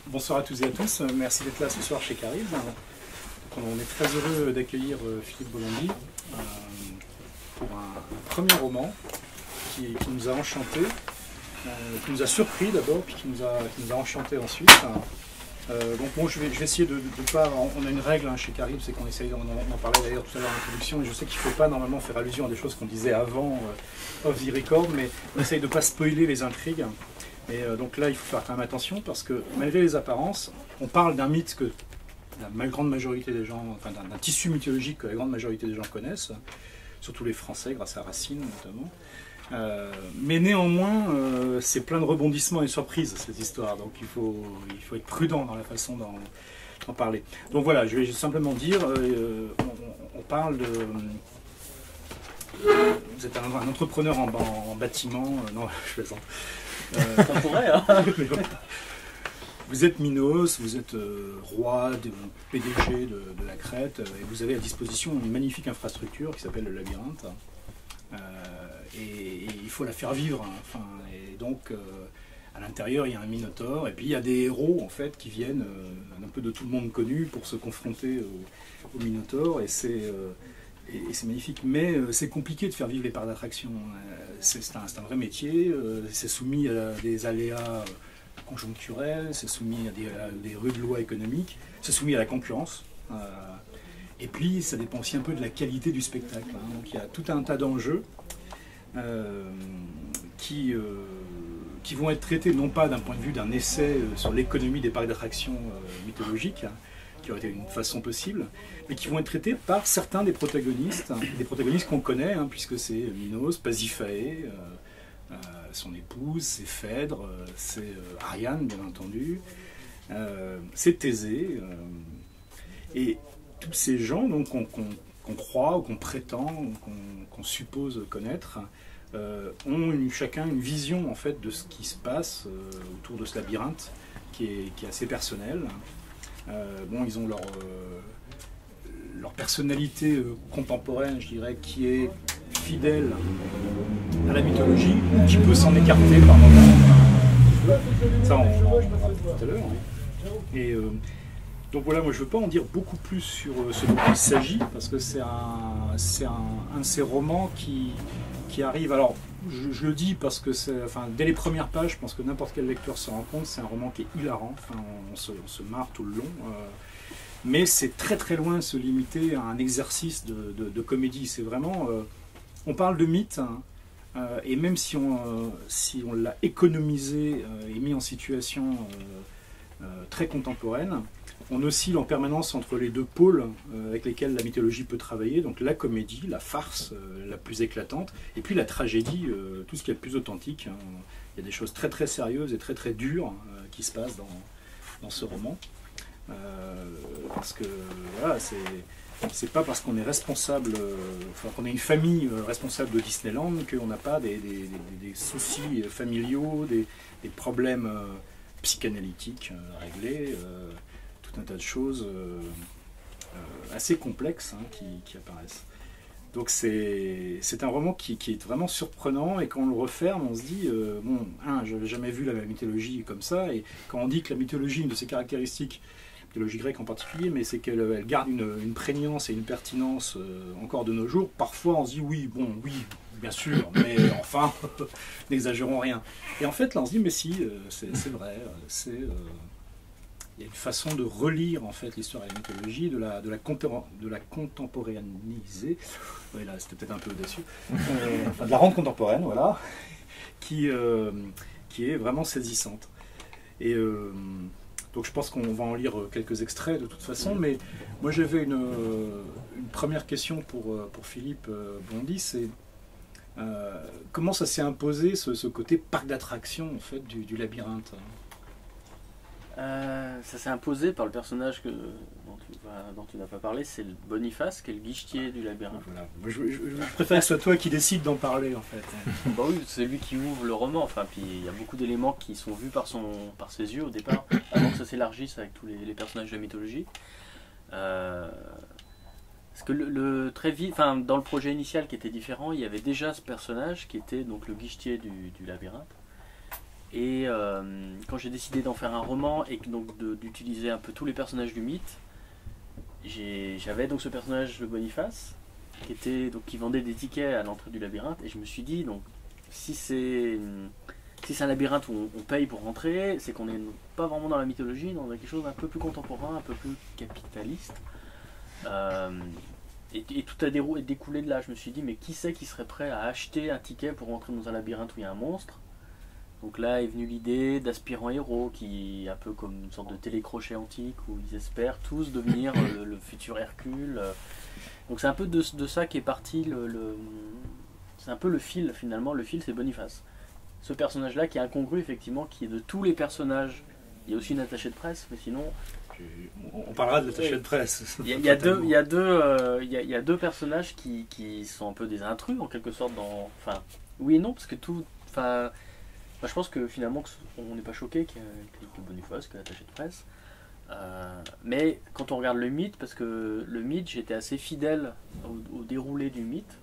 Bonsoir à tous et à tous, merci d'être là ce soir chez Caribe. On est très heureux d'accueillir Philippe Bolandi pour un premier roman qui nous a enchanté, qui nous a surpris d'abord, puis qui nous a enchanté ensuite. Donc bon, je vais essayer de pas... On a une règle chez Caribe, c'est qu'on essaye, on en parlait d'ailleurs tout à l'heure en introduction, et je sais qu'il ne faut pas normalement faire allusion à des choses qu'on disait avant off the record, mais on essaye de ne pas spoiler les intrigues. Et donc là, il faut faire quand même attention parce que malgré les apparences, on parle d'un mythe que la grande majorité des gens, enfin d'un tissu mythologique que la grande majorité des gens connaissent, surtout les Français grâce à Racine notamment. Mais néanmoins, c'est plein de rebondissements et surprises cette histoire, donc il faut être prudent dans la façon d'en parler. Donc voilà, je vais simplement dire, on parle de... Vous êtes un entrepreneur en bâtiment, non, je plaisante. Ça pourrait, hein. Vous êtes Minos, vous êtes roi, PDG de la Crète, et vous avez à disposition une magnifique infrastructure qui s'appelle le labyrinthe. Et il faut la faire vivre. Enfin, et donc, à l'intérieur, il y a un minotaure, et puis il y a des héros en fait qui viennent un peu de tout le monde connu pour se confronter au minotaure, et c'est magnifique. Mais c'est compliqué de faire vivre les parcs d'attraction. C'est un vrai métier, c'est soumis à des aléas conjoncturels, c'est soumis à des rudes lois économiques, c'est soumis à la concurrence. Et puis, ça dépend aussi un peu de la qualité du spectacle. Donc, il y a tout un tas d'enjeux qui vont être traités non pas d'un point de vue d'un essai sur l'économie des parcs d'attractions mythologiques, qui aurait été une façon possible, mais qui vont être traités par certains des protagonistes qu'on connaît, puisque c'est Minos, Pasiphae, son épouse, c'est Phèdre, c'est Ariane, bien entendu, c'est Thésée, et tous ces gens qu'on croit ou qu'on prétend, ou qu'on suppose connaître, ont chacun une vision en fait de ce qui se passe autour de ce labyrinthe qui est assez personnel. Bon, ils ont leur personnalité contemporaine, je dirais, qui est fidèle à la mythologie, qui peut s'en écarter par moments. Ça, on en parlera tout à l'heure. Et donc voilà, moi je ne veux pas en dire beaucoup plus sur ce dont il s'agit, parce que c'est un de ces romans qui arrive. Alors, je le dis parce que dès les premières pages, je pense que n'importe quel lecteur se rend compte, c'est un roman qui est hilarant, on se marre tout le long, mais c'est très très loin de se limiter à un exercice de comédie. C'est vraiment, on parle de mythe, et même si on l'a économisé et mis en situation très contemporaine, on oscille en permanence entre les deux pôles avec lesquels la mythologie peut travailler, donc la comédie, la farce la plus éclatante, et puis la tragédie, tout ce qui est le plus authentique. Il y a des choses très très sérieuses et très très dures qui se passent dans ce roman. Parce que voilà, c'est pas parce qu'on est responsable, qu'on est une famille responsable de Disneyland qu'on n'a pas des soucis familiaux, des problèmes psychanalytiques réglés. Un tas de choses assez complexes qui apparaissent. Donc c'est un roman qui est vraiment surprenant, et quand on le referme, on se dit bon, je n'avais jamais vu la mythologie comme ça, et quand on dit que la mythologie, une de ses caractéristiques, la mythologie grecque en particulier, mais c'est qu'elle garde une prégnance et une pertinence encore de nos jours, parfois on se dit oui, bien sûr, mais enfin, n'exagérons rien. Et en fait là on se dit mais si, c'est vrai, il y a une façon de relire en fait l'histoire et la mythologie, de la contemporanéiser. Oui, là c'était peut-être un peu audacieux. De la rendre contemporaine, voilà, qui est vraiment saisissante. Et donc je pense qu'on va en lire quelques extraits de toute façon, mais moi j'avais une première question pour Philippe Bolandi, c'est comment ça s'est imposé ce côté parc d'attraction en fait du labyrinthe? Ça s'est imposé par le personnage dont tu n'as pas parlé, c'est le Boniface, qui est le guichetier du labyrinthe. Voilà. Je préfère que ce soit toi qui décide d'en parler en fait. Bah oui, c'est lui qui ouvre le roman, puis il y a beaucoup d'éléments qui sont vus par ses yeux au départ, avant que ça s'élargisse avec tous les personnages de la mythologie. Parce que très vite, dans le projet initial qui était différent, il y avait déjà ce personnage qui était donc le guichetier du labyrinthe. Et quand j'ai décidé d'en faire un roman et donc d'utiliser un peu tous les personnages du mythe, j'avais donc ce personnage de Boniface qui vendait des tickets à l'entrée du labyrinthe, et je me suis dit, donc si c'est un labyrinthe où on paye pour rentrer, c'est qu'on n'est pas vraiment dans la mythologie, dans quelque chose d'un peu plus contemporain, un peu plus capitaliste. Et tout a découlé de là. Je me suis dit, mais qui c'est qui serait prêt à acheter un ticket pour rentrer dans un labyrinthe où il y a un monstre? Donc là est venue l'idée d'aspirants héros, qui est un peu comme une sorte de télécrochet antique où ils espèrent tous devenir le futur Hercule. Donc c'est un peu de ça qu'est parti c'est un peu le fil finalement. Le fil, c'est Boniface. Ce personnage-là qui est incongru effectivement, qui est de tous les personnages. Il y a aussi une attachée de presse, mais sinon... On parlera de l'attaché de presse. Il y a deux personnages qui sont un peu des intrus en quelque sorte enfin, oui et non, parce que tout... Enfin, moi, je pense que finalement on n'est pas choqué que Boniface, que l'attaché de presse. Mais quand on regarde le mythe, parce que le mythe, j'étais assez fidèle au déroulé du mythe.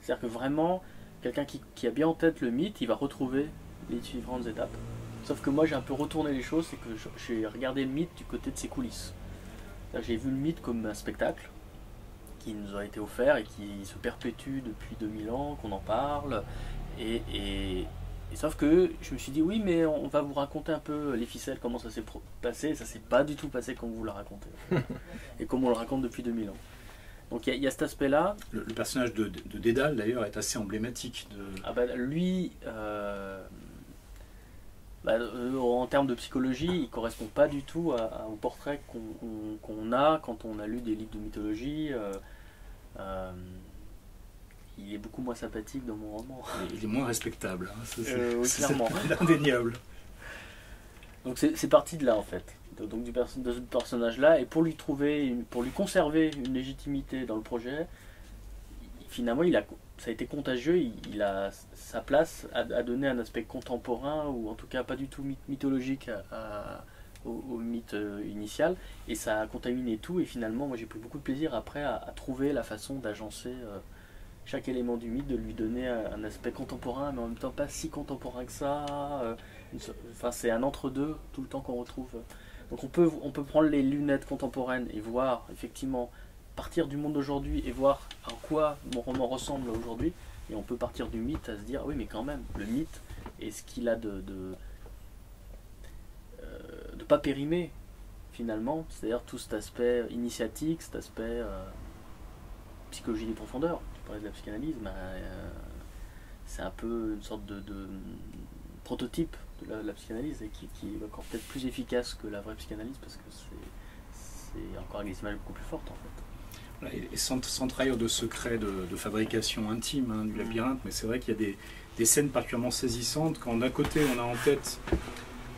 C'est-à-dire que vraiment, quelqu'un qui a bien en tête le mythe, il va retrouver les différentes étapes. Sauf que moi j'ai un peu retourné les choses, c'est que j'ai regardé le mythe du côté de ses coulisses. J'ai vu le mythe comme un spectacle qui nous a été offert et qui se perpétue depuis 2000 ans, qu'on en parle. Et sauf que je me suis dit, oui, mais on va vous raconter un peu les ficelles, comment ça s'est passé. Ça s'est pas du tout passé comme vous le racontez. Et comme on le raconte depuis 2000 ans. Donc il y a cet aspect-là. Le personnage de Dédale, d'ailleurs, est assez emblématique. Ah bah, lui, en termes de psychologie, il ne correspond pas du tout au portrait qu'on a quand on a lu des livres de mythologie. Il est beaucoup moins sympathique dans mon roman. Il est moins respectable, hein. C'est clairement. Indéniable. Donc c'est parti de là en fait. Donc de ce personnage-là, et pour lui conserver une légitimité dans le projet, finalement ça a été contagieux. Il a sa place à donner un aspect contemporain, ou en tout cas pas du tout mythologique au mythe initial, et ça a contaminé tout. Et finalement, moi j'ai pris beaucoup de plaisir après à trouver la façon d'agencer chaque élément du mythe, de lui donner un aspect contemporain, mais en même temps pas si contemporain que ça. Enfin, c'est un entre-deux tout le temps qu'on retrouve. Donc on peut prendre les lunettes contemporaines et voir effectivement, partir du monde d'aujourd'hui et voir en quoi mon roman ressemble aujourd'hui, et on peut partir du mythe à se dire, oui mais quand même, le mythe est ce qu'il a de pas périmé finalement, c'est-à-dire tout cet aspect initiatique, cet aspect psychologie des profondeurs. Tu parlais de la psychanalyse, c'est un peu une sorte de prototype de la psychanalyse, et qui est encore peut-être plus efficace que la vraie psychanalyse, parce que c'est encore avec des images beaucoup plus fortes en fait. Et sans trahir de secret de fabrication intime, hein, du labyrinthe, mais c'est vrai qu'il y a des scènes particulièrement saisissantes quand d'un côté on a en tête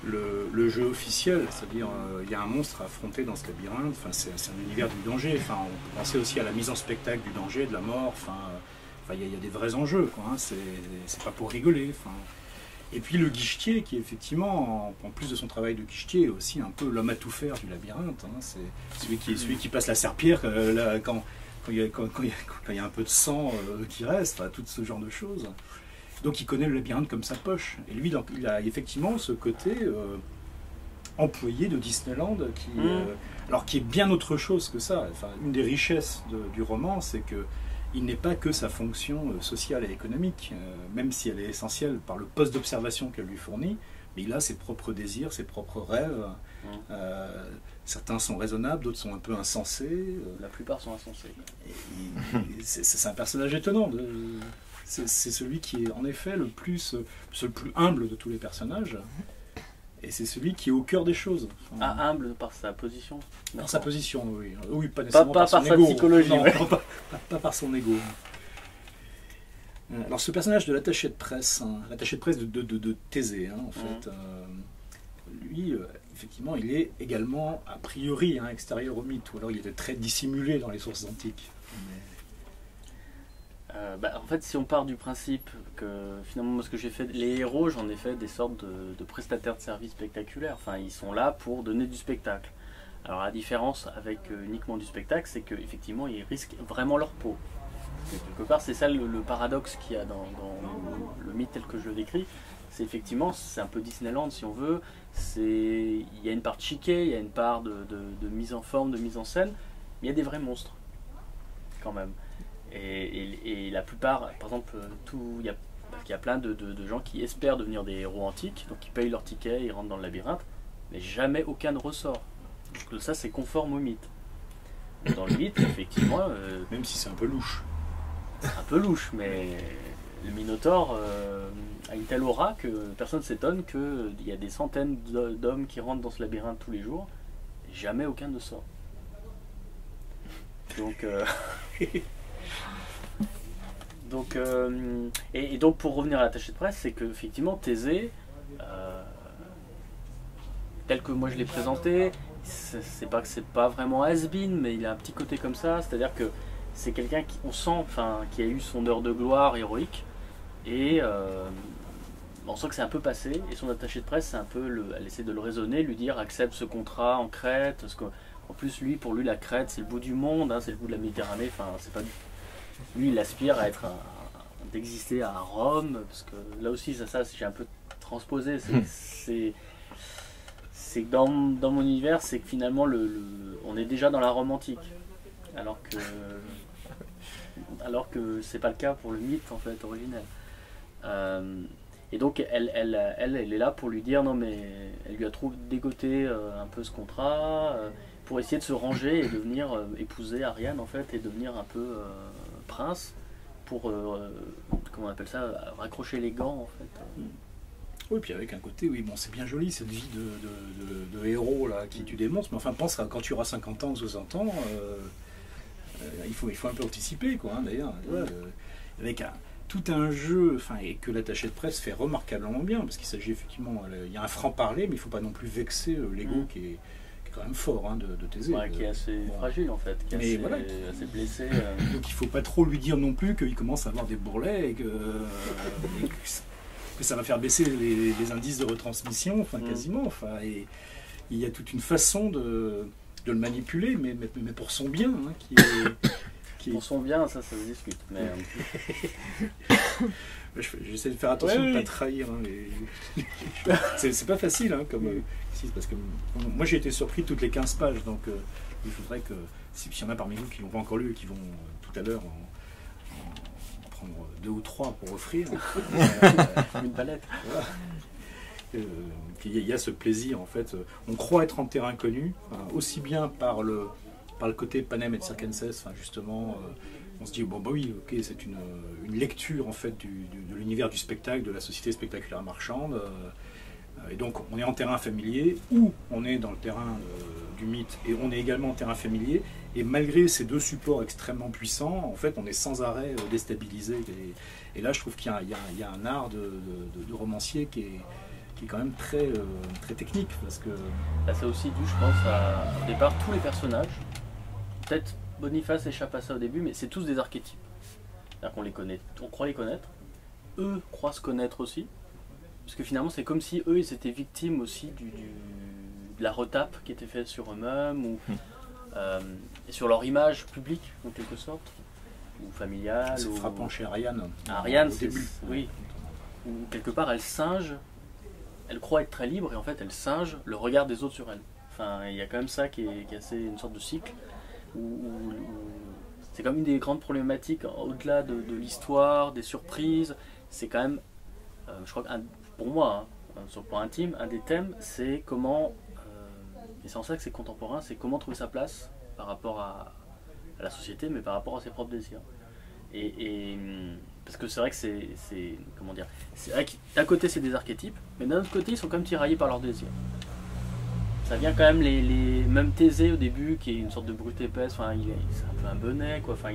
le jeu officiel, c'est-à-dire il y a un monstre à affronter dans ce labyrinthe, enfin, c'est un univers du danger, enfin, on peut penser aussi à la mise en spectacle du danger, de la mort, enfin, il y a des vrais enjeux, quoi, hein, c'est pas pour rigoler. Enfin. Et puis le guichetier, qui effectivement, en plus de son travail de guichetier, est aussi un peu l'homme à tout faire du labyrinthe, hein, c'est celui qui passe la serpillière quand il y a un peu de sang qui reste, enfin, tout ce genre de choses. Donc il connaît le labyrinthe comme sa poche. Et lui, donc, il a effectivement ce côté employé de Disneyland qui est bien autre chose que ça. Enfin, une des richesses du roman, c'est que il n'est pas que sa fonction sociale et économique, même si elle est essentielle par le poste d'observation qu'elle lui fournit, mais il a ses propres désirs, ses propres rêves. Certains sont raisonnables, d'autres sont un peu insensés. La plupart sont insensés. C'est un personnage étonnant. C'est celui qui est en effet le plus humble de tous les personnages. Et c'est celui qui est au cœur des choses. Enfin, humble par sa position. Par sa position, oui. Oui, pas nécessairement par son sa ego. Psychologie. Non, ouais. pas par son ego. Alors ce personnage de l'attaché de presse, hein, l'attaché de presse de Thésée, hein, en fait, lui, effectivement, il est également a priori extérieur au mythe, ou alors il était très dissimulé dans les sources antiques. En fait, si on part du principe que finalement, moi, ce que j'ai fait, les héros, j'en ai fait des sortes de prestataires de services spectaculaires. Enfin, ils sont là pour donner du spectacle. Alors, la différence avec uniquement du spectacle, c'est qu'effectivement, ils risquent vraiment leur peau. Et quelque part, c'est ça le paradoxe qu'il y a dans le mythe tel que je le décris. c'est effectivement, c'est un peu Disneyland si on veut. Il y a une part de chiquet, il y a une part de mise en forme, de mise en scène, mais il y a des vrais monstres quand même. Et la plupart, par exemple, il y a plein de gens qui espèrent devenir des héros antiques, donc ils payent leur ticket, ils rentrent dans le labyrinthe, mais jamais aucun ne ressort. Donc ça, c'est conforme au mythe. Dans le mythe, effectivement... même si c'est un peu louche. Un peu louche, mais le Minotaure a une telle aura que personne ne s'étonne qu'il y a des centaines d'hommes qui rentrent dans ce labyrinthe tous les jours, et jamais aucun ne sort. Donc... et donc pour revenir à l'attaché de presse, c'est que effectivement Thésée, tel que moi je l'ai présenté, c'est pas que c'est pas vraiment has-been, mais il a un petit côté comme ça, c'est-à-dire que c'est quelqu'un qui on sent, enfin, qui a eu son heure de gloire héroïque, et on sent que c'est un peu passé, et son attaché de presse, c'est un peu elle essaie de le raisonner, lui dire accepte ce contrat en Crète, parce qu'en plus pour lui la Crète c'est le bout du monde, hein, c'est le bout de la Méditerranée, enfin c'est pas lui il aspire à être d'exister à Rome, parce que là aussi ça j'ai un peu transposé, c'est que dans mon univers, c'est que finalement on est déjà dans la Rome antique, alors que c'est pas le cas pour le mythe en fait originel. Et donc elle est là pour lui dire non, mais elle lui a trop dégoté un peu ce contrat pour essayer de se ranger et devenir épouser Ariane en fait, et devenir un peu prince pour comment on appelle ça, raccrocher les gants en fait. Oui, puis avec un côté, oui, bon, c'est bien joli cette vie de héros là qui tue des monstres, mais enfin pense à quand tu auras 50 ans ou 60 ans, il faut un peu anticiper quoi, hein, d'ailleurs, avec tout un jeu, enfin, et que l'attaché de presse fait remarquablement bien, parce qu'il s'agit effectivement, il y a un franc-parler, mais il ne faut pas non plus vexer l'ego qui est quand même fort, hein, de Thésée. Ouais, qui est assez fragile en fait, qui est assez blessé. Donc il ne faut pas trop lui dire non plus qu'il commence à avoir des bourrelets et que ça va faire baisser les indices de retransmission, enfin quasiment. Enfin, et il y a toute une façon de le manipuler, mais pour son bien. Hein, Pour son bien, ça se discute. Mais j'essaie de faire attention de ne pas trahir. Hein, c'est pas facile, hein, comme parce que moi j'ai été surpris toutes les 15 pages, donc il faudrait que s'il y en a parmi vous qui l'ont pas encore lu et qui vont tout à l'heure en prendre 2 ou 3 pour offrir. Une palette. Voilà. Il y a ce plaisir en fait. On croit être en terrain connu, aussi bien par le côté Panem et Circenses, enfin justement, on se dit bon bah oui, ok, c'est une lecture en fait de l'univers du spectacle, de la société spectaculaire marchande, et donc on est en terrain familier ou on est dans le terrain du mythe et on est également en terrain familier. Et malgré ces deux supports extrêmement puissants, en fait, on est sans arrêt déstabilisé. Et là, je trouve qu'il y a un art de romancier qui est quand même très technique. Parce que... Là, c'est aussi dû, je pense, au départ, tous les personnages. Peut-être Boniface échappe à ça au début, mais c'est tous des archétypes. C'est-à-dire qu'on les connaît, on croit les connaître. Eux croient se connaître aussi. Parce que finalement, c'est comme si eux, ils étaient victimes aussi de la retape qui était faite sur eux-mêmes, ou et sur leur image publique, en quelque sorte, ou familiale. C'est frappant chez Ariane. Ariane, oui. Ou quelque part, elle singe, elle croit être très libre, et en fait, elle singe le regard des autres sur elle. Enfin, il y a quand même ça qui est assez une sorte de cycle, où c'est comme une des grandes problématiques, au-delà de l'histoire, des surprises, c'est quand même, je crois que pour moi, hein, sur le plan intime, un des thèmes, c'est comment, et c'est en ça que c'est contemporain, c'est comment trouver sa place par rapport à la société, mais par rapport à ses propres désirs. Et parce que c'est vrai que c'est comment dire, c'est vrai que d'un côté c'est des archétypes, mais d'un autre côté ils sont quand même tiraillés par leurs désirs. Ça vient quand même même Thésée au début, qui est une sorte de brute épaisse, enfin c'est un peu un bonnet quoi, enfin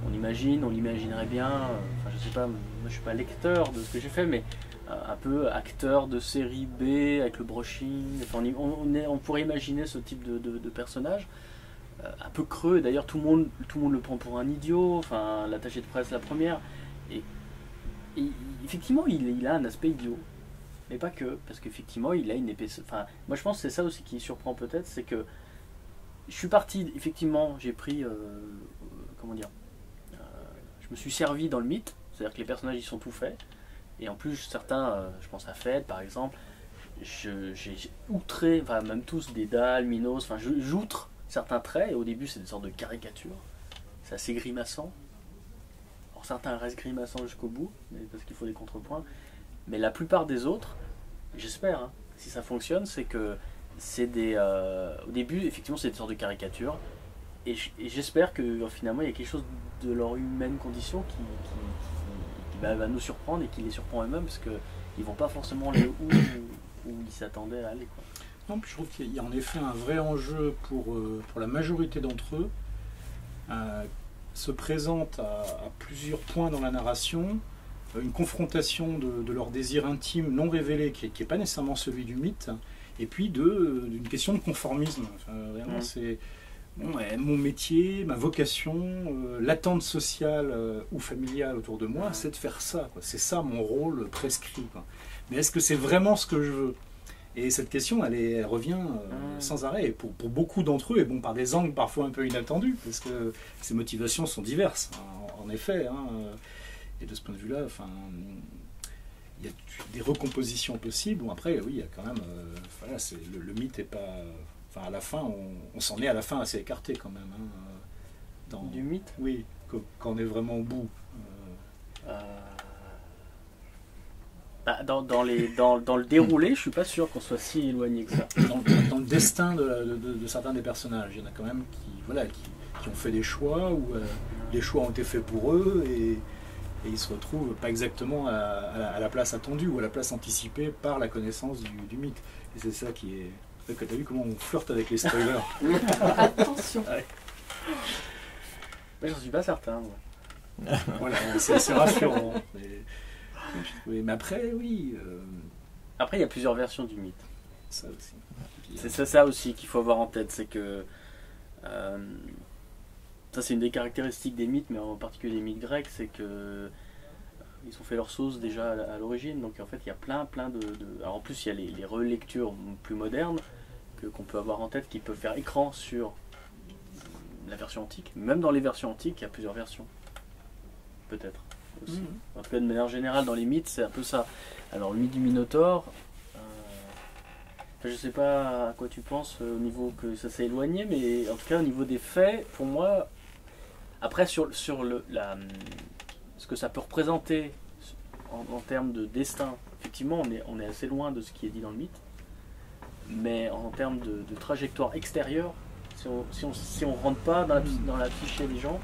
on l'imaginerait bien, enfin je sais pas, moi je suis pas lecteur de ce que j'ai fait, mais un peu acteur de série B avec le brushing, enfin, on pourrait imaginer ce type de personnage, un peu creux, d'ailleurs tout le monde le prend pour un idiot, enfin l'attaché de presse la première, et effectivement il a un aspect idiot, mais pas que, parce qu'effectivement il a une épaisseur, enfin moi je pense que c'est ça aussi qui surprend peut-être, c'est que je suis parti, effectivement j'ai pris, comment dire, je me suis servi dans le mythe, c'est-à-dire que les personnages ils sont tout faits, Et en plus, certains, je pense à Fed par exemple, j'ai outré, enfin même tous, Dédale, Minos, enfin j'outre certains traits, et au début c'est des sortes de caricatures, c'est assez grimaçant. Alors certains restent grimaçants jusqu'au bout, mais parce qu'il faut des contrepoints, mais la plupart des autres, j'espère, hein, si ça fonctionne, c'est que c'est des... au début, effectivement, c'est des sortes de caricatures, et j'espère que finalement il y a quelque chose de leur humaine condition qui va nous surprendre et qui les surprend eux-mêmes, parce qu'ils vont pas forcément aller où ils s'attendaient à aller, quoi. Non, puis je trouve qu'il y a en effet un vrai enjeu pour la majorité d'entre eux. Se présente à plusieurs points dans la narration une confrontation de leur désir intime non révélé qui n'est pas nécessairement celui du mythe, et puis d'une question de conformisme. Enfin, vraiment, c'est mon métier, ma vocation, l'attente sociale ou familiale autour de moi, c'est de faire ça, quoi. C'est ça mon rôle prescrit, quoi. Mais est-ce que c'est vraiment ce que je veux? Et cette question, elle revient sans arrêt. Et pour beaucoup d'entre eux, et bon, par des angles parfois un peu inattendus, parce que ces motivations sont diverses, en effet. Hein, et de ce point de vue-là, enfin, il y a des recompositions possibles. Bon, après, oui, il y a quand même... voilà, le mythe n'est pas... Enfin, à la fin, on s'en est à la fin assez écarté quand même. Hein, du mythe? Oui, quand on est vraiment au bout. Dans le déroulé, je suis pas sûr qu'on soit si éloigné que ça. Dans le destin de certains des personnages, il y en a quand même qui ont fait des choix, où les choix ont été faits pour eux, et ils se retrouvent pas exactement à la place attendue, ou à la place anticipée par la connaissance du mythe. Et c'est ça qui est... Tu as vu comment on flirte avec les spoilers? Attention. Ouais. Mais j'en suis pas certain, moi. Voilà, c'est rassurant. Mais après, oui. Après, il y a plusieurs versions du mythe. Ça aussi. C'est ça aussi qu'il faut avoir en tête, c'est que ça, c'est une des caractéristiques des mythes, mais en particulier des mythes grecs, c'est que ils ont fait leur sauce déjà à l'origine. Donc en fait, il y a plein de... Alors en plus, il y a les relectures plus modernes qu'on peut avoir en tête, qui peuvent faire écran sur la version antique. Même dans les versions antiques, il y a plusieurs versions. Peut-être. Aussi. En tout cas, de manière générale, dans les mythes, c'est un peu ça. Alors, le mythe du Minotaure, je sais pas à quoi tu penses au niveau que ça s'est éloigné, mais en tout cas, au niveau des faits, pour moi, après, sur ce que ça peut représenter en termes de destin, effectivement, on est assez loin de ce qui est dit dans le mythe, mais en termes de trajectoire extérieure, si on rentre pas dans la psyché des gens,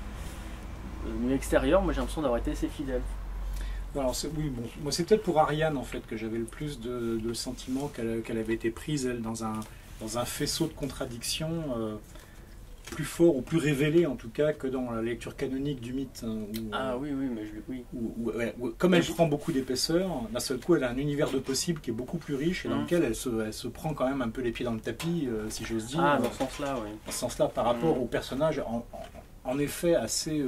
le milieu extérieur, moi j'ai l'impression d'avoir été assez fidèle. Alors oui, bon, moi c'est peut-être pour Ariane en fait que j'avais le plus de sentiment qu'elle avait été prise elle dans un faisceau de contradictions plus fort ou plus révélé en tout cas que dans la lecture canonique du mythe. Hein, oui, mais oui. Comme elle prend beaucoup d'épaisseur, d'un seul coup elle a un univers de possible qui est beaucoup plus riche et dans lequel elle se prend quand même un peu les pieds dans le tapis, si j'ose dire. Ah, dans ce sens-là, oui. Dans ce sens-là, par rapport au personnage en effet assez...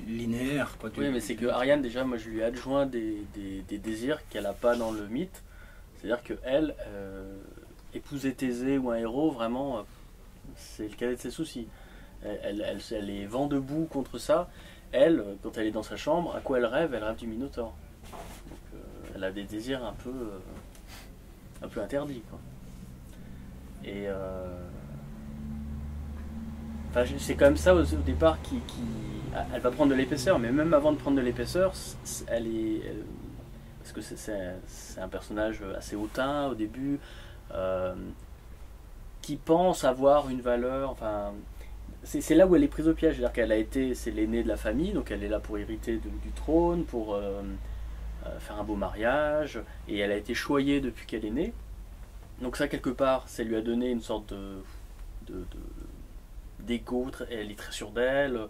linéaire. Quoi, oui, mais c'est que Ariane, déjà, moi je lui ai adjoint des désirs qu'elle n'a pas dans le mythe. C'est-à-dire qu'elle, épouser Thésée ou un héros, vraiment, c'est le cadet de ses soucis. Elle est vent debout contre ça. Elle, quand elle est dans sa chambre, à quoi elle rêve? Elle rêve du Minotaure. Donc, elle a des désirs un peu interdits, quoi. Et... Enfin, c'est quand même ça au départ elle va prendre de l'épaisseur, mais même avant de prendre de l'épaisseur, parce que c'est un personnage assez hautain au début, qui pense avoir une valeur. Enfin, c'est là où elle est prise au piège, c'est-à-dire c'est l'aînée de la famille, donc elle est là pour hériter du trône, pour faire un beau mariage, et elle a été depuis qu'elle est née. Donc ça, quelque part, ça lui a donné une sorte d'ego, elle est très sûre d'elle,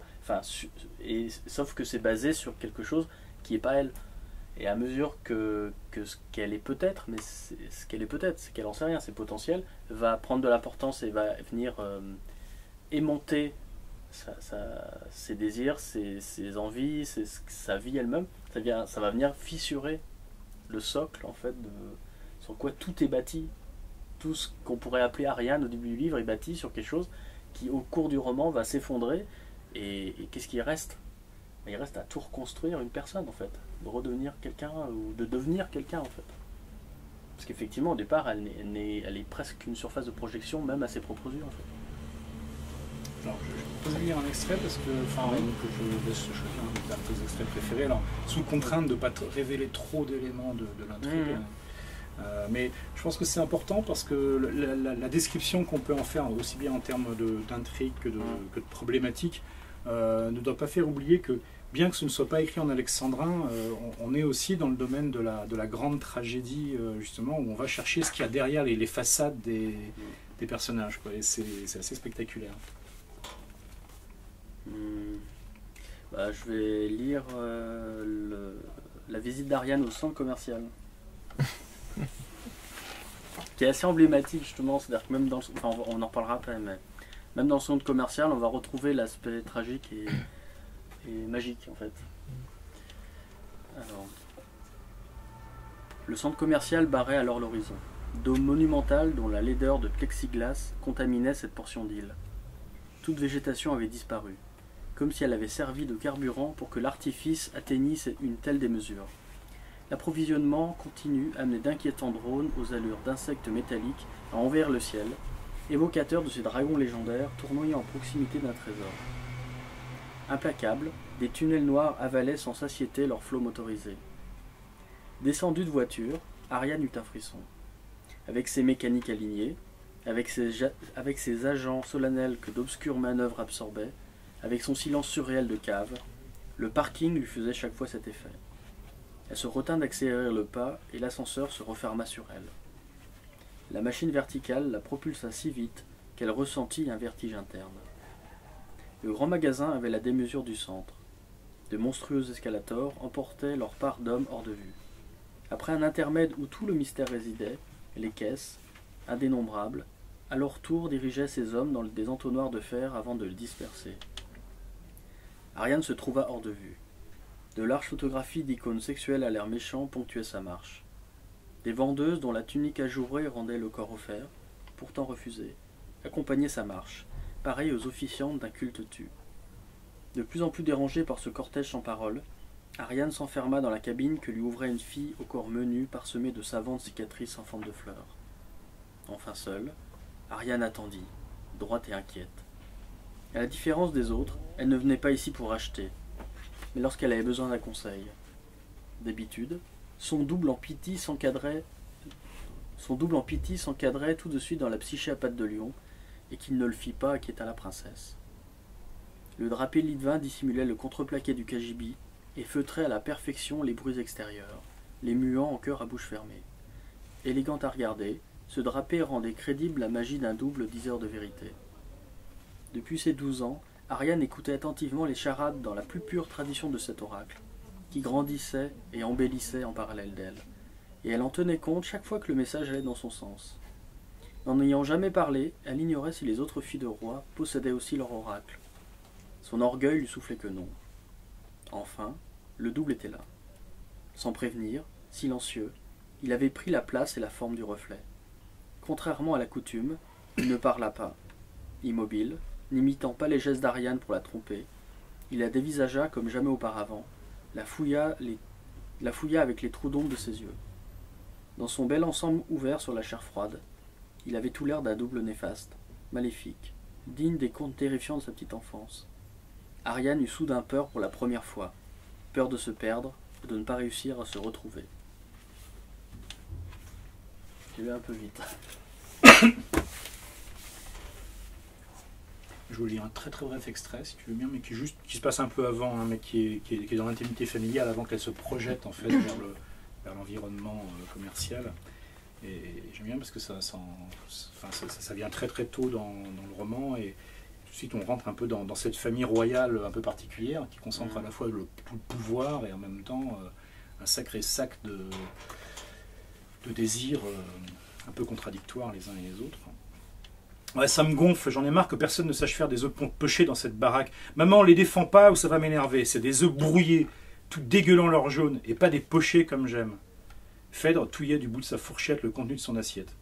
sauf que c'est basé sur quelque chose qui n'est pas elle. Et à mesure que ce qu'elle est peut-être, mais ce qu'elle est peut-être, c'est qu'elle en sait rien, c'est potentiel, va prendre de l'importance et va venir aimanter ses désirs, ses envies, sa vie elle-même. Ça va venir fissurer le socle en fait sur quoi tout est bâti. Tout ce qu'on pourrait appeler Ariane au début du livre est bâti sur quelque chose qui au cours du roman va s'effondrer, et qu'est-ce qui reste? il reste à tout reconstruire une personne en fait, de redevenir quelqu'un ou de devenir quelqu'un en fait. Parce qu'effectivement au départ elle est presque une surface de projection même à ses propres yeux en fait. Alors, je peux lire un extrait parce que, je laisse choisir un de tes extraits préférés. Alors, sous contrainte de ne pas révéler trop d'éléments de l'intrigue. Mais je pense que c'est important parce que la description qu'on peut en faire, aussi bien en termes d'intrigue que de problématique, ne doit pas faire oublier que, bien que ce ne soit pas écrit en alexandrin, on est aussi dans le domaine de la grande tragédie, justement, où on va chercher ce qu'il y a derrière les façades des personnages, quoi. Et c'est assez spectaculaire. Je vais lire la visite d'Ariane au centre commercial. Qui est assez emblématique justement, c'est-à-dire que même dans on en reparlera après, mais même dans le centre commercial, on va retrouver l'aspect tragique et magique en fait. Alors, le centre commercial barrait alors l'horizon. Dôme monumental dont la laideur de plexiglas contaminait cette portion d'île. Toute végétation avait disparu, comme si elle avait servi de carburant pour que l'artifice atteignisse une telle démesure. L'approvisionnement continu amenait d'inquiétants drones aux allures d'insectes métalliques à envers le ciel, évocateurs de ces dragons légendaires tournoyant en proximité d'un trésor. Implacables, des tunnels noirs avalaient sans satiété leurs flots motorisés. Descendu de voiture, Ariane eut un frisson. Avec ses mécaniques alignées, avec ses agents solennels que d'obscures manœuvres absorbaient, avec son silence surréel de cave, le parking lui faisait chaque fois cet effet. Elle se retint d'accélérer le pas et l'ascenseur se referma sur elle. La machine verticale la propulsa si vite qu'elle ressentit un vertige interne. Le grand magasin avait la démesure du centre. De monstrueux escalators emportaient leur part d'hommes hors de vue. Après un intermède où tout le mystère résidait, les caisses, indénombrables, à leur tour dirigeaient ces hommes dans des entonnoirs de fer avant de le disperser. Ariane se trouva hors de vue. De larges photographies d'icônes sexuelles à l'air méchant ponctuaient sa marche. Des vendeuses dont la tunique ajourée rendait le corps offert, pourtant refusé, accompagnaient sa marche, pareilles aux officiantes d'un culte tu. De plus en plus dérangée par ce cortège sans parole, Ariane s'enferma dans la cabine que lui ouvrait une fille au corps menu parsemé de savantes cicatrices en forme de fleurs. Enfin seule, Ariane attendit, droite et inquiète. À la différence des autres, elle ne venait pas ici pour acheter, mais lorsqu'elle avait besoin d'un conseil. D'habitude, son double en pitié s'encadrait tout de suite dans la psyché à pattes de lion, et qu'il ne le fit pas inquiéta la princesse. Le drapé litvin dissimulait le contreplaqué du cagibi et feutrait à la perfection les bruits extérieurs, les muants en chœur à bouche fermée. Élégant à regarder, ce drapé rendait crédible la magie d'un double diseur de vérité. Depuis ses 12 ans, Ariane écoutait attentivement les charades dans la plus pure tradition de cet oracle, qui grandissait et embellissait en parallèle d'elle, et elle en tenait compte chaque fois que le message allait dans son sens. N'en ayant jamais parlé, elle ignorait si les autres filles de roi possédaient aussi leur oracle. Son orgueil lui soufflait que non. Enfin, le double était là. Sans prévenir, silencieux, il avait pris la place et la forme du reflet. Contrairement à la coutume, il ne parla pas. Immobile, n'imitant pas les gestes d'Ariane pour la tromper, il la dévisagea comme jamais auparavant, la fouilla avec les trous d'ombre de ses yeux. Dans son bel ensemble ouvert sur la chair froide, il avait tout l'air d'un double néfaste, maléfique, digne des contes terrifiants de sa petite enfance. Ariane eut soudain peur pour la première fois, peur de se perdre, de ne pas réussir à se retrouver. J'ai lu un peu vite. Je vous lis un très très bref extrait, si tu veux bien, mais qui se passe un peu avant, hein, mais qui est dans l'intimité familiale, avant qu'elle se projette en fait vers l'environnement commercial. Et j'aime bien parce que ça vient très très tôt dans le roman, et tout de suite on rentre un peu dans cette famille royale un peu particulière, qui concentre à la fois tout le pouvoir et en même temps un sacré sac de désirs un peu contradictoires les uns et les autres. Ouais, ça me gonfle, j'en ai marre que personne ne sache faire des œufs pochés dans cette baraque. Maman, on les défend pas ou ça va m'énerver. C'est des œufs brouillés, tout dégueulant leur jaune, et pas des pochés comme j'aime. Phèdre touillait du bout de sa fourchette le contenu de son assiette.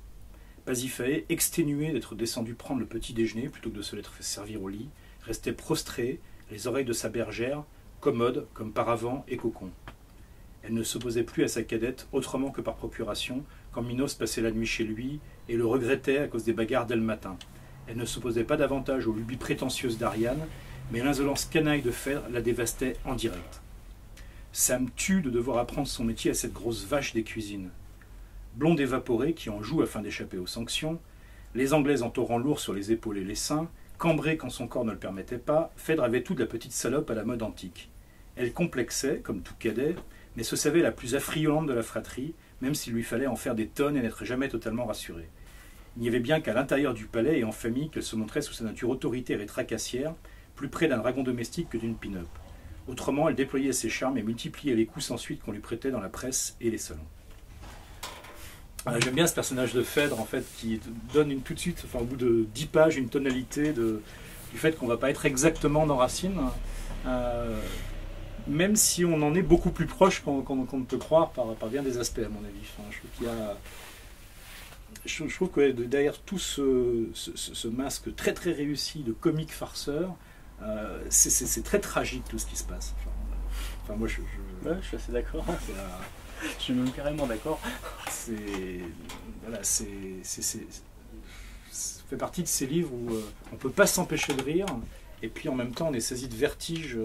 Pasiphae, exténué d'être descendu prendre le petit déjeuner plutôt que de se l'être fait servir au lit, restait prostré, les oreilles de sa bergère commode comme paravent et cocon. Elle ne s'opposait plus à sa cadette autrement que par procuration, quand Minos passait la nuit chez lui et le regrettait à cause des bagarres dès le matin. Elle ne s'opposait pas davantage aux lubies prétentieuses d'Ariane, mais l'insolence canaille de Phèdre la dévastait en direct. Ça me tue de devoir apprendre son métier à cette grosse vache des cuisines. Blonde évaporée qui en joue afin d'échapper aux sanctions, les Anglaises en torrent lourd sur les épaules et les seins, cambrée quand son corps ne le permettait pas, Phèdre avait tout de la petite salope à la mode antique. Elle complexait, comme tout cadet, mais se savait la plus affriolante de la fratrie, même s'il lui fallait en faire des tonnes et n'être jamais totalement rassurée. Il n'y avait bien qu'à l'intérieur du palais et en famille qu'elle se montrait sous sa nature autoritaire et tracassière, plus près d'un dragon domestique que d'une pin-up. Autrement, elle déployait ses charmes et multipliait les coups sans suite qu'on lui prêtait dans la presse et les salons. J'aime bien ce personnage de Phèdre, en fait, qui donne tout de suite, au bout de 10 pages, une tonalité du fait qu'on ne va pas être exactement dans Racine, même si on en est beaucoup plus proche qu'on ne peut croire par bien des aspects, à mon avis. Je trouve que derrière tout ce masque très très réussi de comique farceur, c'est très tragique tout ce qui se passe. Moi, ouais, je suis assez d'accord. Je suis même carrément d'accord. Ça fait partie de ces livres où on ne peut pas s'empêcher de rire, et puis en même temps on est saisi de vertige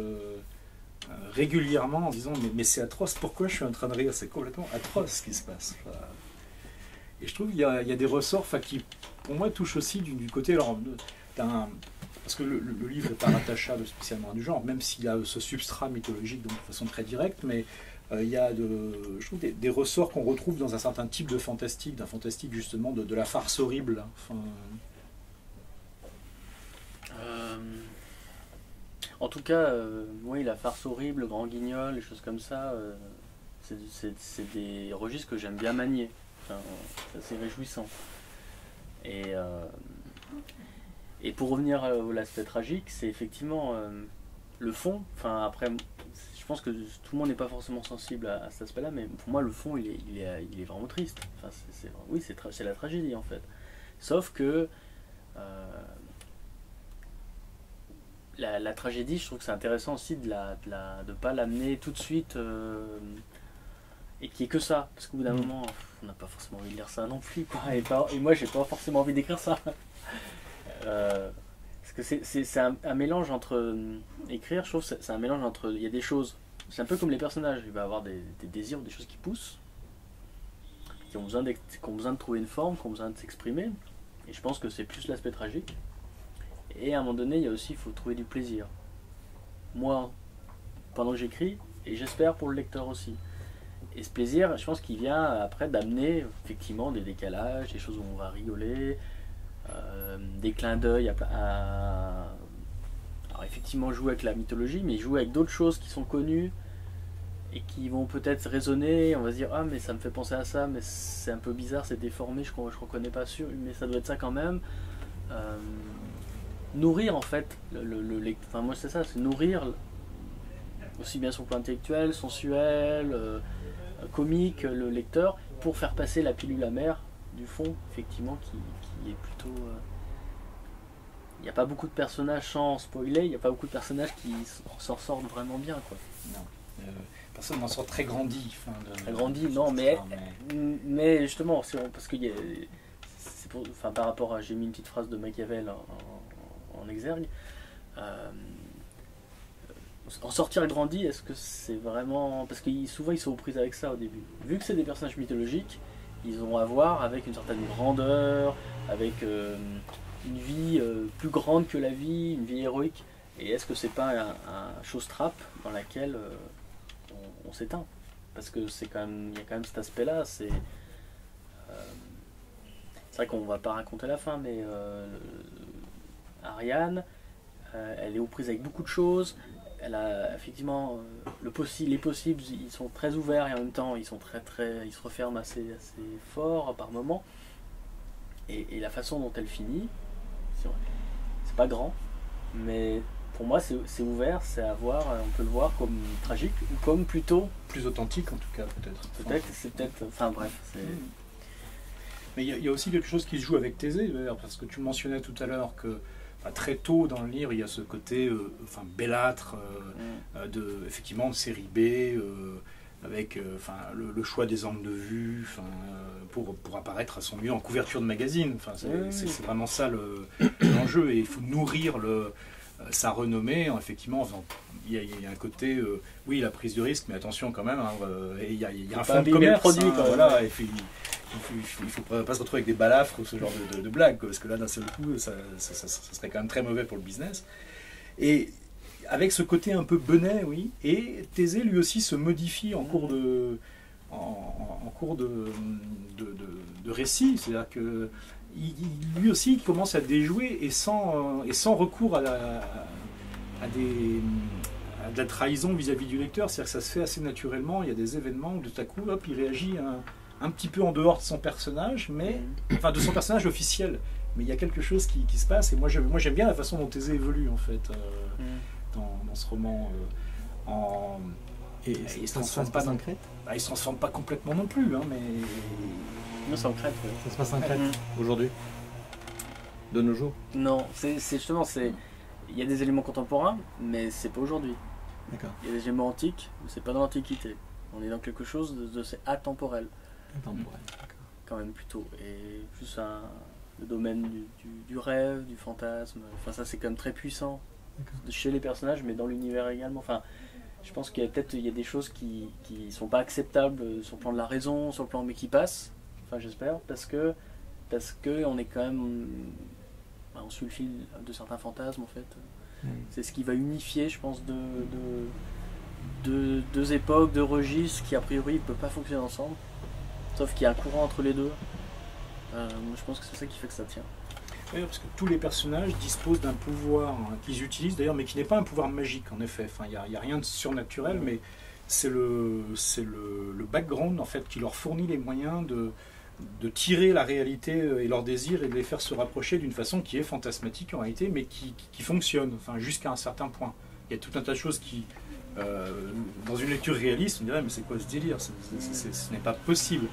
régulièrement en disant mais c'est atroce, pourquoi je suis en train de rire, c'est complètement atroce ce qui se passe. Et je trouve qu'il y a des ressorts qui pour moi touchent aussi du côté, alors, parce que le livre n'est pas rattachable spécialement à du genre, même s'il y a ce substrat mythologique de façon très directe, mais il y a je trouve des ressorts qu'on retrouve dans un certain type de fantastique, d'un fantastique justement de la farce horrible. En tout cas, oui, la farce horrible, le grand guignol, les choses comme ça, c'est des registres que j'aime bien manier. C'est assez réjouissant. Et pour revenir à l'aspect tragique, c'est effectivement le fond. Après, je pense que tout le monde n'est pas forcément sensible à cet aspect-là, mais pour moi, le fond, il est vraiment triste. Oui, c'est la tragédie, en fait. Sauf que la tragédie, je trouve que c'est intéressant aussi de ne pas l'amener tout de suite et qu'il n'y ait que ça. Parce qu'au bout d'un moment, on n'a pas forcément envie de lire ça non plus, quoi. Et moi, j'ai pas forcément envie d'écrire ça. Parce que c'est un mélange entre écrire, je trouve, c'est un mélange entre, il y a des choses, c'est un peu comme les personnages, il va y avoir des désirs, des choses qui poussent, qui ont besoin de trouver une forme, qui ont besoin de s'exprimer, et je pense que c'est plus l'aspect tragique. Et à un moment donné, il faut trouver du plaisir. Moi, pendant que j'écris, et j'espère pour le lecteur aussi. Et ce plaisir, je pense qu'il vient après d'amener effectivement des décalages, des choses où on va rigoler, des clins d'œil alors effectivement jouer avec la mythologie, mais jouer avec d'autres choses qui sont connues et qui vont peut-être résonner. On va se dire ah mais ça me fait penser à ça, mais c'est un peu bizarre, c'est déformé, je reconnais pas sûr, mais ça doit être ça quand même. Nourrir en fait le lecteur. Enfin moi c'est ça, c'est nourrir aussi bien son plan intellectuel, sensuel, comique, le lecteur, pour faire passer la pilule amère du fond, effectivement, qui est plutôt... Il n'y a pas beaucoup de personnages, sans spoiler, il n'y a pas beaucoup de personnages qui s'en sortent vraiment bien, quoi. Non. Personne n'en sort très grandi. Très grandi, non, mais justement, parce que par rapport à... J'ai mis une petite phrase de Machiavel en exergue. En sortir grandi, est-ce que c'est vraiment... Parce que souvent ils sont aux prises avec ça au début. Vu que c'est des personnages mythologiques, ils ont à voir avec une certaine grandeur, avec une vie plus grande que la vie, une vie héroïque. Et est-ce que c'est pas un chose-trappe dans laquelle on s'éteint? Parce que il y a quand même cet aspect-là. C'est vrai qu'on va pas raconter la fin, mais Ariane, elle est aux prises avec beaucoup de choses. Elle a effectivement les possibles, ils sont très ouverts et en même temps ils se referment assez fort par moments. Et la façon dont elle finit, c'est pas grand, mais pour moi c'est ouvert, c'est à voir, on peut le voir comme tragique ou comme plutôt plus authentique en tout cas peut-être. Enfin bref. Mais il y a aussi quelque chose qui se joue avec Thésée, parce que tu mentionnais tout à l'heure que très tôt dans le livre, il y a ce côté bellâtre, effectivement de série B, avec le choix des angles de vue pour apparaître à son mieux en couverture de magazine. C'est vraiment ça l'enjeu, et il faut nourrir sa renommée, effectivement. Il y a un côté, oui, la prise de risque, mais attention quand même, il y a un fond de commerce. Produit, voilà, il ne faut pas se retrouver avec des balafres ou ce genre de blagues, parce que là, d'un seul coup, ça serait quand même très mauvais pour le business. Et avec ce côté un peu benet, oui, et Thésée lui aussi se modifie en cours de récit, c'est-à-dire que lui aussi commence à déjouer et sans recours à de la trahison vis-à-vis du lecteur, c'est-à-dire que ça se fait assez naturellement. Il y a des événements où tout à coup, hop, il réagit un petit peu en dehors de son personnage, de son personnage officiel, mais il y a quelque chose qui se passe, et moi j'aime bien la façon dont Thésée évolue en fait dans ce roman. Et il se transforme pas en Crète. Il se transforme pas complètement non plus, mais... Non, c'est en Crète. Ouais. Ça se passe en Crète aujourd'hui, de nos jours. Non, c'est justement, il y a des éléments contemporains, mais c'est pas aujourd'hui. D'accord. Il y a des éléments antiques, mais c'est pas dans l'Antiquité. On est dans quelque chose de c'est atemporel. Atemporel, d'accord. Quand même plutôt. Et plus le domaine du rêve, du fantasme. Enfin, ça c'est quand même très puissant chez les personnages, mais dans l'univers également. Enfin, je pense qu'il y a des choses qui sont pas acceptables sur le plan de la raison, sur le plan, mais qui passent. Enfin, j'espère, parce que on est quand même, on suit le fil de certains fantasmes en fait. C'est ce qui va unifier, je pense, deux époques, deux registres qui a priori ne peuvent pas fonctionner ensemble, sauf qu'il y a un courant entre les deux. Je pense que c'est ça qui fait que ça tient. Oui, parce que tous les personnages disposent d'un pouvoir qu'ils utilisent d'ailleurs, mais qui n'est pas un pouvoir magique en effet. Enfin, il n'y a rien de surnaturel, mais c'est le background en fait qui leur fournit les moyens de tirer la réalité et leurs désirs et de les faire se rapprocher d'une façon qui est fantasmatique en réalité, mais qui fonctionne, jusqu'à un certain point. Il y a tout un tas de choses qui, dans une lecture réaliste, on dirait mais c'est quoi ce délire, ce n'est pas possible.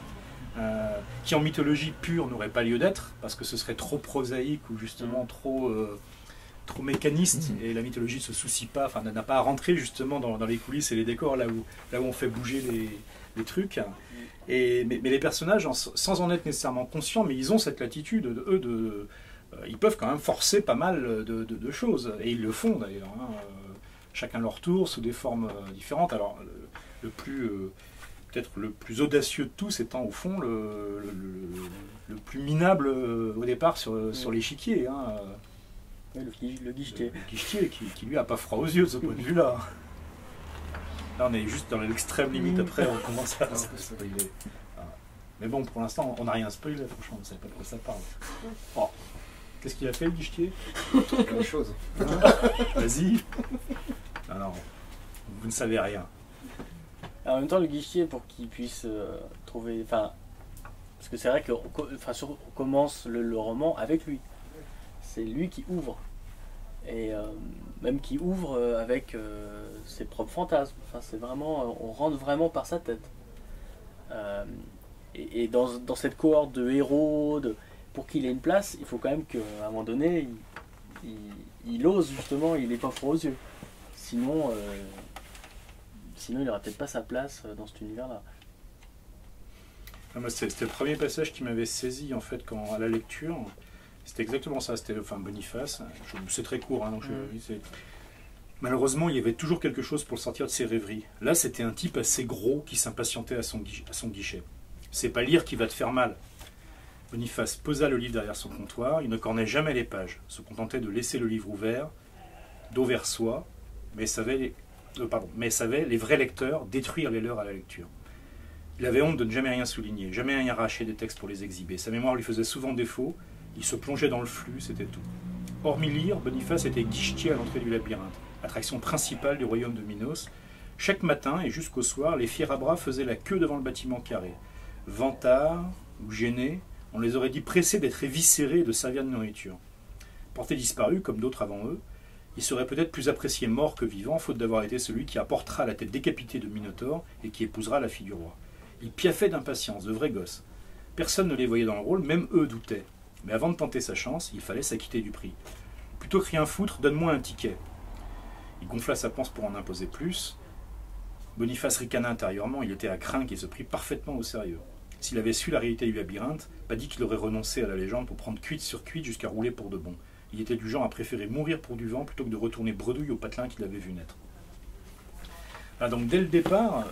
Qui en mythologie pure n'aurait pas lieu d'être, parce que ce serait trop prosaïque ou justement trop mécaniste, et la mythologie ne se soucie pas, n'a pas à rentrer justement dans les coulisses et les décors, là où on fait bouger les trucs. Mais les personnages, sans en être nécessairement conscients, mais ils ont cette latitude, ils peuvent quand même forcer pas mal de choses, et ils le font d'ailleurs, chacun leur tour, sous des formes différentes. Alors, peut-être le plus audacieux de tous étant au fond le plus minable au départ sur l'échiquier. Oui, le guichetier. Le guichetier qui lui a pas froid aux yeux de ce point de vue-là. Là, on est juste dans l'extrême limite. Après, on commence à spoiler. Mais bon, pour l'instant, on n'a rien spoilé, franchement, on ne savait pas de quoi ça parle. Oh. Qu'est-ce qu'il a fait, le guichetier? Quelque chose. Vas-y. Non, vous ne savez rien. En même temps, le guichetier, pour qu'il puisse trouver... parce que c'est vrai qu'on commence le roman avec lui. C'est lui qui ouvre. Et même qui ouvre avec ses propres fantasmes. C'est vraiment... on rentre vraiment par sa tête. Et dans cette cohorte de héros, pour qu'il ait une place, il faut quand même qu'à un moment donné, il ose justement, il n'est pas froid aux yeux. Sinon il n'aurait peut-être pas sa place dans cet univers-là. C'était le premier passage qui m'avait saisi en fait à la lecture. C'était exactement ça. C'était Boniface. C'est très court, donc malheureusement, il y avait toujours quelque chose pour le sortir de ses rêveries. Là, c'était un type assez gros qui s'impatientait à son guichet. C'est pas lire qui va te faire mal. Boniface posa le livre derrière son comptoir. Il ne cornait jamais les pages, se contentait de laisser le livre ouvert, dos vers soi, mais savait les vrais lecteurs détruire les leurs à la lecture. Il avait honte de ne jamais rien souligner, jamais rien arracher des textes pour les exhiber. Sa mémoire lui faisait souvent défaut, il se plongeait dans le flux, c'était tout. Hormis lire, Boniface était guichetier à l'entrée du labyrinthe, attraction principale du royaume de Minos. Chaque matin et jusqu'au soir, les fiers à bras faisaient la queue devant le bâtiment carré. Vantards ou gênés, on les aurait dit pressés d'être éviscérés et de servir de nourriture. Portés disparus, comme d'autres avant eux, il serait peut-être plus apprécié mort que vivant, faute d'avoir été celui qui apportera la tête décapitée de Minotaure et qui épousera la fille du roi. Il piaffait d'impatience, de vrais gosses. Personne ne les voyait dans le rôle, même eux doutaient. Mais avant de tenter sa chance, il fallait s'acquitter du prix. Plutôt que rien foutre, donne-moi un ticket. Il gonfla sa panse pour en imposer plus. Boniface ricana intérieurement, il était à craindre et se prit parfaitement au sérieux. S'il avait su la réalité du labyrinthe, pas dit qu'il aurait renoncé à la légende pour prendre cuite sur cuite jusqu'à rouler pour de bon. Il était du genre à préférer mourir pour du vent plutôt que de retourner bredouille au patelin qu'il avait vu naître. Ah, donc dès le départ,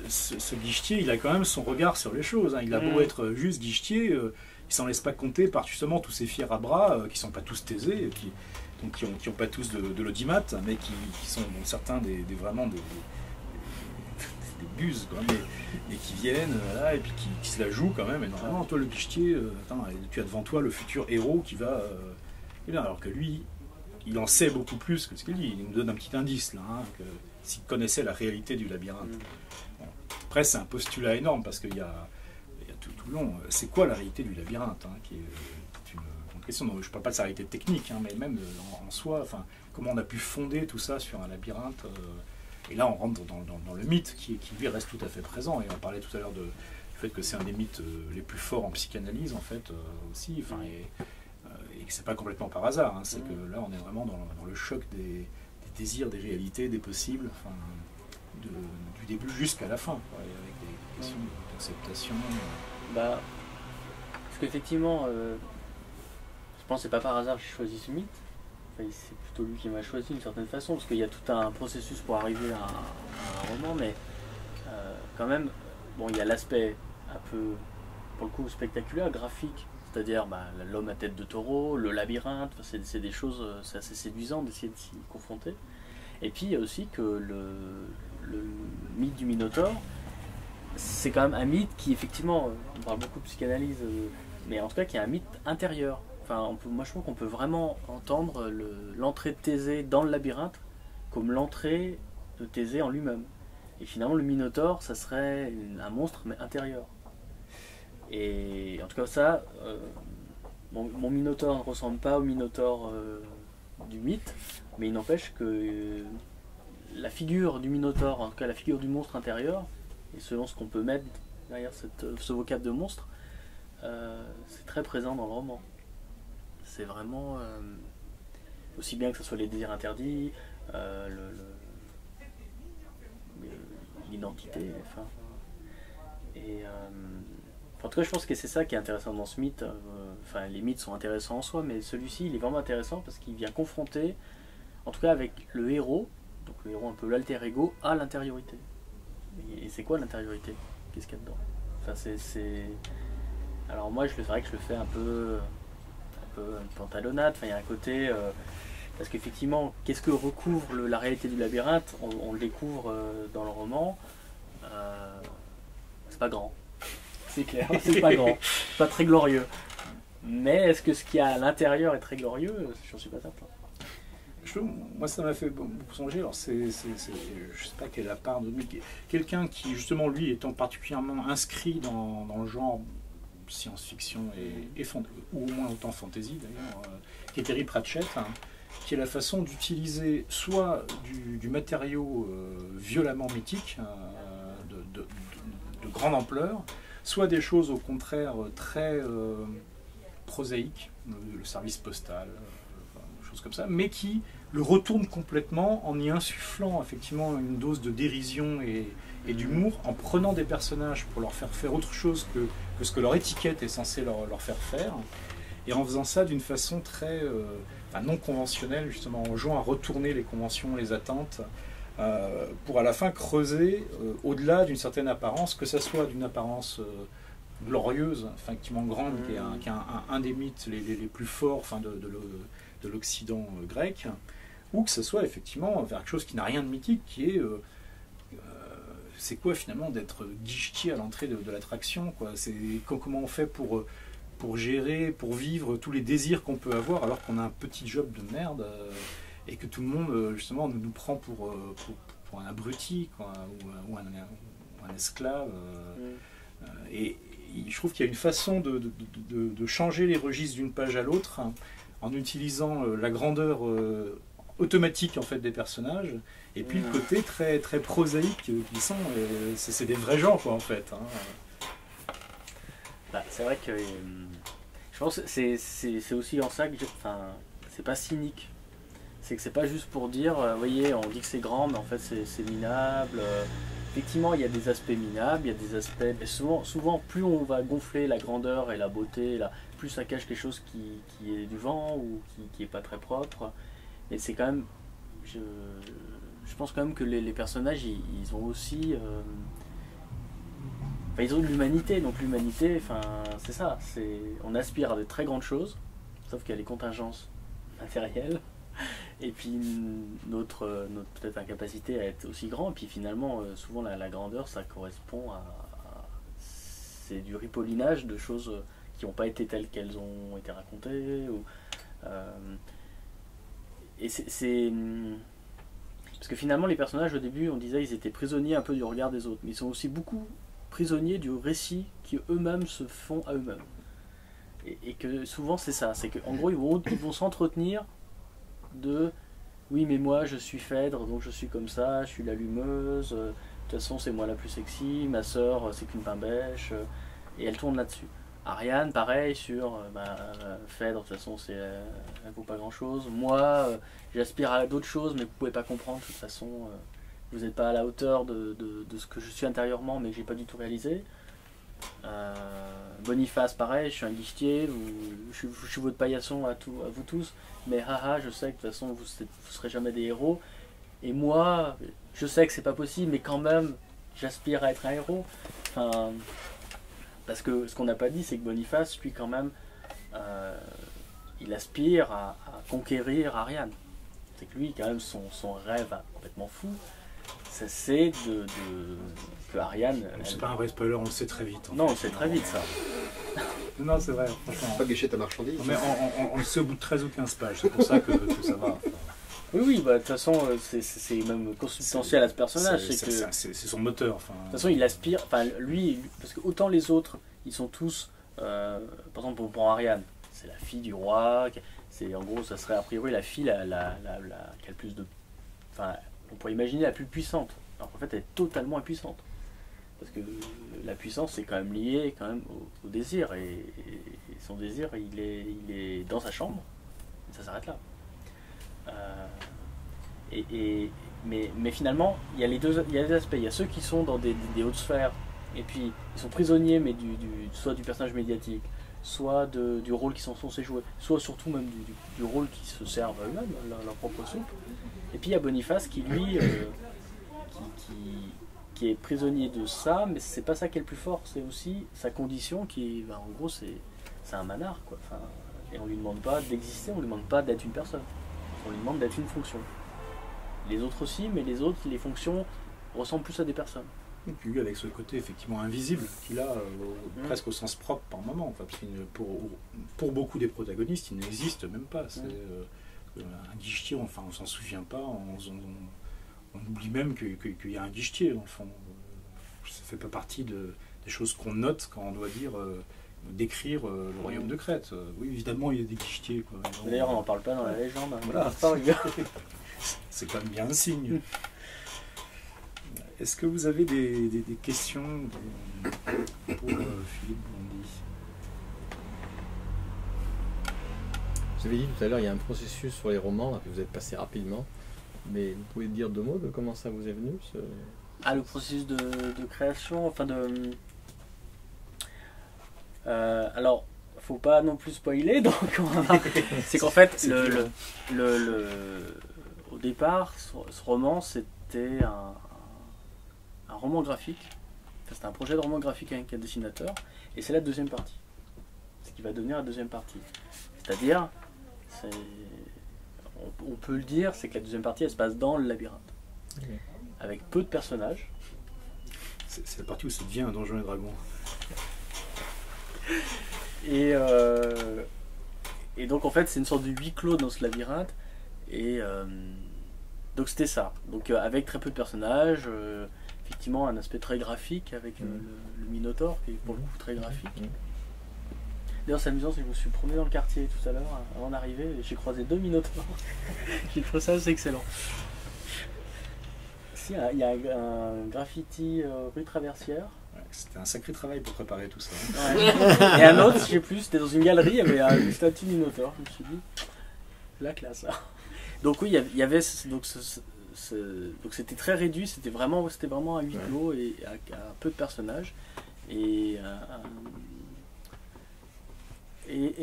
ce guichetier, il a quand même son regard sur les choses. Hein. Il a beau être juste guichetier, il s'en laisse pas compter par justement tous ces fiers à bras qui sont pas tous taisés, qui ont pas tous de l'audimat, mais qui sont certains vraiment des buses, quoi, mais qui viennent voilà, et puis qui se la jouent quand même énormément. Toi le guichetier, tu as devant toi le futur héros qui va... alors que lui, il en sait beaucoup plus que ce qu'il dit. Il nous donne un petit indice là, que s'il connaissait la réalité du labyrinthe. Bon. Après c'est un postulat énorme parce qu'il y a tout le long, c'est quoi la réalité du labyrinthe qui est une question. Donc, je ne parle pas de sa réalité technique, mais même en soi, comment on a pu fonder tout ça sur un labyrinthe. Et là, on rentre dans le mythe qui lui reste tout à fait présent. Et on parlait tout à l'heure du fait que c'est un des mythes les plus forts en psychanalyse, en fait, aussi. Et que c'est pas complètement par hasard. C'est que là, on est vraiment dans le choc des désirs, des réalités, des possibles, du début jusqu'à la fin, quoi, avec des questions d'acceptation. Parce qu'effectivement, je pense que c'est pas par hasard que j'ai choisi ce mythe. C'est plutôt lui qui m'a choisi d'une certaine façon, parce qu'il y a tout un processus pour arriver à un roman, mais quand même, il y a l'aspect un peu, pour le coup, spectaculaire, graphique, c'est-à-dire l'homme à tête de taureau, le labyrinthe, c'est des choses, c'est assez séduisant d'essayer de s'y confronter. Et puis il y a aussi que le mythe du Minotaure, c'est quand même un mythe qui, effectivement, on parle beaucoup de psychanalyse, mais en tout cas qui est un mythe intérieur. Moi je trouve qu'on peut vraiment entendre l'entrée de Thésée dans le labyrinthe comme l'entrée de Thésée en lui-même. Et finalement le Minotaure, ça serait un monstre mais intérieur. Et en tout cas ça, mon Minotaure ne ressemble pas au Minotaure du mythe, mais il n'empêche que la figure du Minotaure, en tout cas la figure du monstre intérieur, et selon ce qu'on peut mettre derrière ce vocable de monstre, c'est très présent dans le roman. C'est vraiment aussi bien que ce soit les désirs interdits, l'identité, en tout cas je pense que c'est ça qui est intéressant dans ce mythe. Les mythes sont intéressants en soi, mais celui-ci il est vraiment intéressant parce qu'il vient confronter, en tout cas avec le héros, donc le héros un peu l'alter ego, à l'intériorité. Et c'est quoi l'intériorité? Qu'est-ce qu'il y a dedans? Alors moi c'est vrai que je le fais un peu une pantalonnade, il y a un côté... parce qu'effectivement, qu'est-ce que recouvre la réalité du labyrinthe? On le découvre dans le roman. C'est pas grand. C'est clair, c'est pas grand. C'est pas très glorieux. Mais est-ce que ce qu'il y a à l'intérieur est très glorieux? J'en suis pas certain. Moi, ça m'a fait beaucoup songer. Alors, je sais pas quelle est la part de lui. Quelqu'un qui, justement, lui, étant particulièrement inscrit dans le genre science-fiction ou au moins autant fantasy d'ailleurs, qui est Terry Pratchett, qui est la façon d'utiliser soit du matériau violemment mythique, de grande ampleur, soit des choses au contraire très prosaïques, le service postal, des choses comme ça, mais qui le retourne complètement en y insufflant effectivement une dose de dérision et d'humour, en prenant des personnages pour leur faire faire autre chose que ce que leur étiquette est censée leur faire faire, et en faisant ça d'une façon très non conventionnelle, justement en jouant à retourner les conventions, les attentes, pour à la fin creuser au-delà d'une certaine apparence, que ce soit d'une apparence glorieuse, effectivement grande, qui est un des mythes les plus forts de l'Occident grec, ou que ce soit effectivement vers quelque chose qui n'a rien de mythique, qui est c'est quoi finalement d'être guichetier à l'entrée de l'attraction, quoi. C'est comment on fait pour gérer, pour vivre tous les désirs qu'on peut avoir alors qu'on a un petit job de merde et que tout le monde justement nous prend pour un abruti, quoi, ou un esclave. Et je trouve qu'il y a une façon de changer les registres d'une page à l'autre en utilisant la grandeur automatique en fait des personnages, et puis le côté très très prosaïque qui sont, c'est des vrais gens, quoi, en fait. C'est vrai que je pense que c'est aussi en ça que c'est pas cynique c'est que c'est pas juste pour dire, vous voyez, on dit que c'est grand, mais en fait c'est minable. Effectivement, il y a des aspects minables, il y a des aspects. Mais souvent, plus on va gonfler la grandeur et la beauté, plus ça cache quelque chose qui est du vent ou qui est pas très propre. Et c'est quand même. Je pense quand même que les personnages, ils ont aussi. Ils ont de l'humanité, donc l'humanité, c'est ça. On aspire à de très grandes choses, sauf qu'il y a les contingences matérielles. Et puis notre peut-être incapacité à être aussi grand, et puis finalement souvent la grandeur ça correspond c'est du ripollinage de choses qui n'ont pas été telles qu'elles ont été racontées et c'est parce que finalement les personnages au début on disait ils étaient prisonniers un peu du regard des autres, mais ils sont aussi beaucoup prisonniers du récit qui eux-mêmes se font à eux-mêmes et que souvent c'est ça, c'est qu'en gros ils vont s'entretenir de oui mais moi je suis Phèdre donc je suis comme ça, je suis l'allumeuse, de toute façon c'est moi la plus sexy, ma soeur c'est qu'une pain-bêche, et elle tourne là-dessus. Ariane pareil sur Phèdre de toute façon elle vaut pas grand chose, moi j'aspire à d'autres choses mais vous pouvez pas comprendre de toute façon, vous n'êtes pas à la hauteur de ce que je suis intérieurement mais que j'ai pas du tout réalisé. Boniface pareil, je suis un guichetier, je suis votre paillasson à vous tous, mais haha je sais que de toute façon vous serez jamais des héros, et moi je sais que c'est pas possible mais quand même j'aspire à être un héros, parce que ce qu'on n'a pas dit c'est que Boniface lui quand même il aspire à conquérir Ariane, c'est que lui quand même son rêve complètement fou c'est que Ariane. C'est pas un vrai spoiler, on le sait très vite. Non, on le sait très vite ça. Non, c'est vrai, franchement. Pas gâcher ta marchandise. Mais on le sait au bout de 13 ou 15 pages, c'est pour ça que ça va. Oui, de toute façon, c'est même consubstantiel à ce personnage. C'est son moteur. De toute façon, il aspire. Lui, parce que autant les autres, ils sont tous. Par exemple, on prend Ariane, c'est la fille du roi. En gros, ça serait a priori la fille qui a le plus de. On pourrait imaginer la plus puissante. Alors qu'en fait, elle est totalement impuissante. Parce que la puissance, c'est quand même lié quand même au désir. Et son désir, il est dans sa chambre. Et ça s'arrête là. Mais finalement, il y a les deux aspects. Il y a ceux qui sont dans des hautes sphères. Et puis, ils sont prisonniers, mais soit du personnage médiatique, soit du rôle qu'ils sont censés jouer, soit surtout même du rôle qu'ils se servent eux-mêmes, leur propre soupe. Et puis il y a Boniface qui lui qui est prisonnier de ça, mais c'est pas ça qui est le plus fort, c'est aussi sa condition qui en gros c'est un manard quoi. Et on lui demande pas d'exister, on lui demande pas d'être une personne, on lui demande d'être une fonction. Les autres aussi, mais les autres, les fonctions ressemblent plus à des personnes. Et puis avec ce côté effectivement invisible qu'il a presque au sens propre par moment, parce que pour beaucoup des protagonistes il n'existe même pas. C'est un guichetier, on s'en souvient pas, on oublie même qu'il y a un guichetier dans le fond. Ça fait pas partie des choses qu'on note quand on doit décrire le royaume de Crète. Oui, évidemment il y a des guichetiers. D'ailleurs on n'en parle pas dans la légende. Voilà. C'est quand même bien un signe. Est-ce que vous avez des questions pour Philippe Bondy? Vous avez dit tout à l'heure, il y a un processus sur les romans là, que vous êtes passé rapidement, mais vous pouvez dire deux mots de comment ça vous est venu le processus de création, alors, faut pas non plus spoiler, donc c'est qu'en fait, au départ, ce roman, c'était un roman graphique, c'était un projet de roman graphique avec un dessinateur, et c'est la deuxième partie, ce qui va devenir la deuxième partie. C'est-à-dire, on peut le dire, c'est que la deuxième partie, elle se passe dans le labyrinthe, avec peu de personnages. C'est la partie où ça devient un Donjons et Dragons. Et donc en fait, c'est une sorte de huis clos dans ce labyrinthe, et donc c'était ça. Donc avec très peu de personnages. Effectivement, un aspect très graphique avec le Minotaure qui est pour le coup très graphique. D'ailleurs, c'est amusant, c'est que je me suis promené dans le quartier tout à l'heure avant d'arriver et j'ai croisé 2 Minotaures. J'ai trouvé ça assez excellent. Il y a un graffiti rue Traversière. Ouais, c'était un sacré travail pour préparer tout ça. Ouais. Et un autre, je sais plus, c'était dans une galerie, il y avait une statue Minotaure. Je me suis dit, la classe. Donc oui, il y avait donc c'était très réduit, c'était vraiment à huis clos et à peu de personnages. Et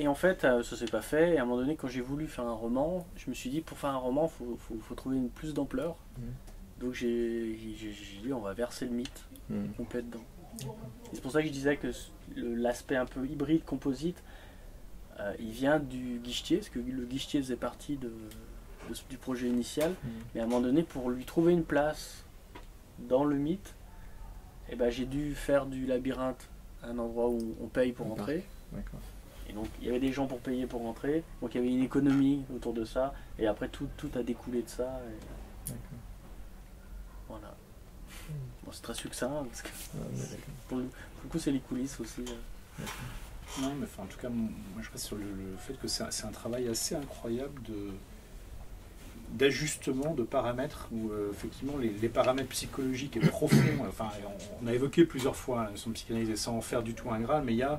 en fait, ça s'est pas fait. Et à un moment donné, quand j'ai voulu faire un roman, je me suis dit, pour faire un roman, faut trouver plus d'ampleur. Donc j'ai dit, on va verser le mythe complet dedans. Et c'est pour ça que je disais que l'aspect un peu hybride, composite, il vient du guichetier, parce que le guichetier faisait partie du projet initial. Mais à un moment donné, pour lui trouver une place dans le mythe, eh ben, j'ai dû faire du labyrinthe, un endroit où on paye pour entrer. D'accord. Et donc il y avait des gens pour payer pour rentrer, donc il y avait une économie autour de ça, et après tout a découlé de ça. D'accord. Voilà. Bon, c'est très succinct, parce que pour le coup c'est les coulisses aussi. Non, mais enfin, en tout cas, moi je reste sur le fait que c'est un travail assez incroyable d'ajustement de paramètres où effectivement les paramètres psychologiques et profonds, enfin on a évoqué plusieurs fois son psychanalyse sans en faire du tout un Graal, mais il y a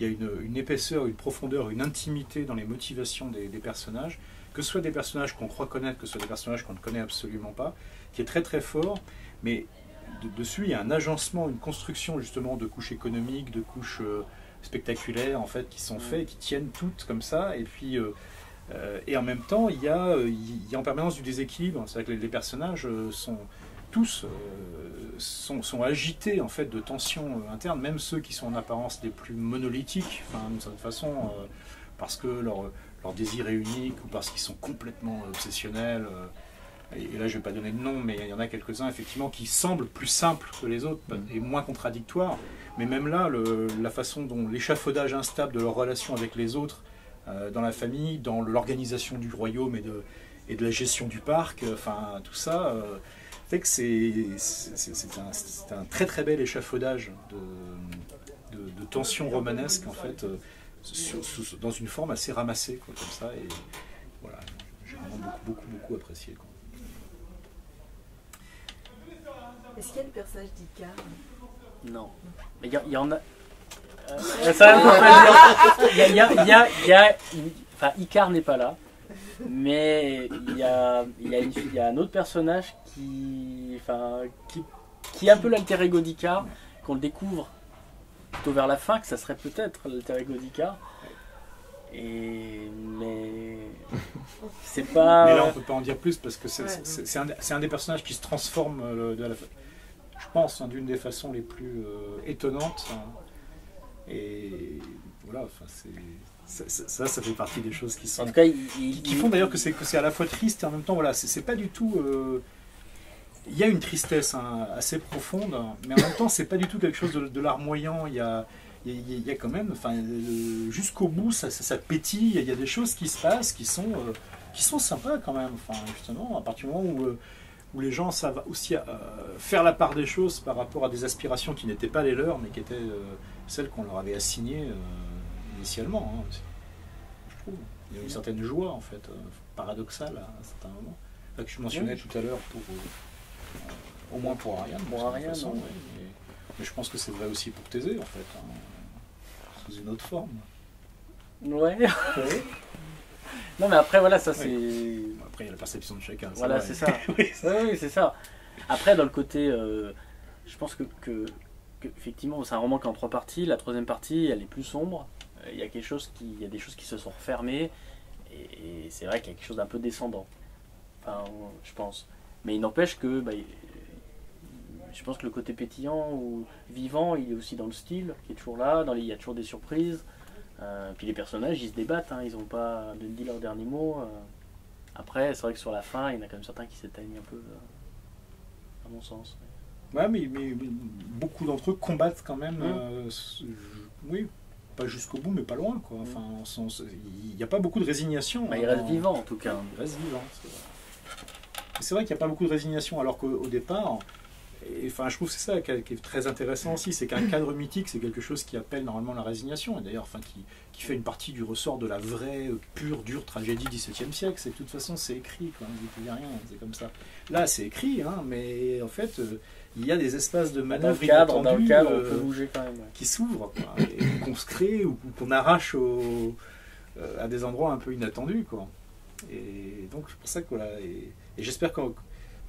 une épaisseur, une profondeur, une intimité dans les motivations des personnages, que ce soit des personnages qu'on croit connaître, que ce soit des personnages qu'on ne connaît absolument pas, qui est très très fort, mais dessus il y a un agencement, une construction justement de couches économiques, de couches spectaculaires en fait, qui sont faites et qui tiennent toutes comme ça, et puis et en même temps il y a en permanence du déséquilibre, c'est-à-dire que les personnages sont agités en fait de tensions internes, même ceux qui sont en apparence les plus monolithiques, enfin, d'une certaine façon, parce que leur désir est unique ou parce qu'ils sont complètement obsessionnels. Et là, je ne vais pas donner de nom, mais il y en a quelques-uns effectivement qui semblent plus simples que les autres et moins contradictoires. Mais même là, la façon dont l'échafaudage instable de leur relation avec les autres, dans la famille, dans l'organisation du royaume et de la gestion du parc, enfin tout ça. Fait que c'est un très très bel échafaudage de tensions romanesques en fait, dans une forme assez ramassée quoi, comme ça, et voilà, j'ai vraiment beaucoup apprécié quoi. Est-ce qu'il y a le personnage d'Icare? Non, mais il y en a. Ça veut pas dire. Enfin, Icare n'est pas là. Mais il y a un autre personnage qui est un peu l'alter ego d'Icare, qu'on le découvre plutôt vers la fin, que ça serait peut-être l'alter ego d'Icare. Mais c'est pas. Mais là on peut pas en dire plus parce que c'est un des personnages qui se transforme je pense, d'une des façons les plus étonnantes. Et voilà, enfin ça fait partie des choses qui sont. En tout cas, qui font d'ailleurs que c'est à la fois triste et en même temps, voilà, c'est pas du tout. Il y a une tristesse assez profonde, mais en même temps, c'est pas du tout quelque chose de larmoyant. Il y a quand même, enfin, jusqu'au bout, ça pétille. Il y a des choses qui se passent qui sont sympas quand même. Enfin, justement, à partir du moment où les gens savent aussi faire la part des choses par rapport à des aspirations qui n'étaient pas les leurs, mais qui étaient celles qu'on leur avait assignées initialement. Hein, je trouve. Il y a une certaine joie, en fait, paradoxale à un certain moment. Là, que je mentionnais tout à l'heure, au moins pour Ariane. Pour Ariane, façon, ouais, mais je pense que c'est vrai aussi pour Thésée, en fait, hein, sous une autre forme. Ouais. Non, mais après, voilà, ça c'est. Après, il y a la perception de chacun. Voilà, c'est ça. Oui, oui, c'est ça. Après, dans le côté. Je pense que effectivement, c'est un roman qui est en 3 parties. La 3e partie, elle est plus sombre. Il y a des choses qui se sont refermées. Et c'est vrai qu'il y a quelque chose d'un peu descendant. Enfin, je pense. Mais il n'empêche que. Je pense que le côté pétillant ou vivant, il est aussi dans le style, qui est toujours là. Il y a toujours des surprises. Puis les personnages, ils se débattent, hein, ils n'ont pas dit leur dernier mot. Après, c'est vrai que sur la fin, il y en a quand même certains qui s'éteignent un peu, à mon sens. Ouais, mais beaucoup d'entre eux combattent quand même. Oui, pas jusqu'au bout, mais pas loin, quoi. Enfin, il n'y a pas beaucoup de résignation. Ils restent vivants, en tout cas. Ils restent vivants. C'est vrai qu'il n'y a pas beaucoup de résignation, alors qu'au départ. Et, enfin, je trouve que c'est ça qui est très intéressant aussi, c'est qu'un cadre mythique, c'est quelque chose qui appelle normalement la résignation, et d'ailleurs, enfin, qui fait une partie du ressort de la vraie, pure, dure tragédie du XVIIe siècle. C'est de toute façon, c'est écrit, quoi. Vous ne pouvez rien, c'est comme ça. Là, c'est écrit, hein, mais en fait, il y a des espaces de manœuvre dans le cadre, on peut bouger quand même, qui s'ouvrent, et qu'on se crée ou qu'on arrache à des endroits un peu inattendus, quoi. Et donc c'est pour ça que voilà, et j'espère que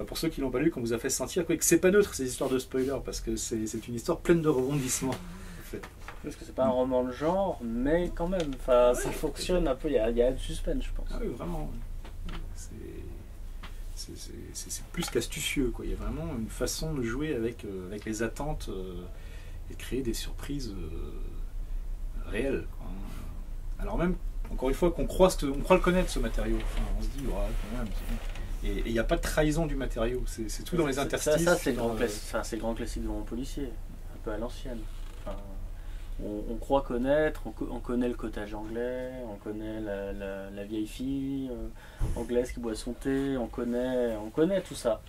pour ceux qui l'ont pas lu, qu'on vous a fait sentir que c'est pas neutre ces histoires de spoiler, parce que c'est une histoire pleine de rebondissements. En fait. Parce que c'est pas un roman de genre, mais quand même, enfin, ça fonctionne un peu, il y a du suspense, je pense. Ah oui, vraiment. C'est plus qu'astucieux, quoi. Il y a vraiment une façon de jouer avec les attentes et de créer des surprises réelles, quoi. Alors même, encore une fois, qu'on croit le connaître, ce matériau. Enfin, on se dit, ouais, quand même. Et il n'y a pas de trahison du matériau. C'est tout dans les interstices. Ça c'est le grand classique du roman policier, un peu à l'ancienne. Enfin, on croit connaître, on connaît le cottage anglais, on connaît la vieille fille anglaise qui boit son thé, on connaît tout ça.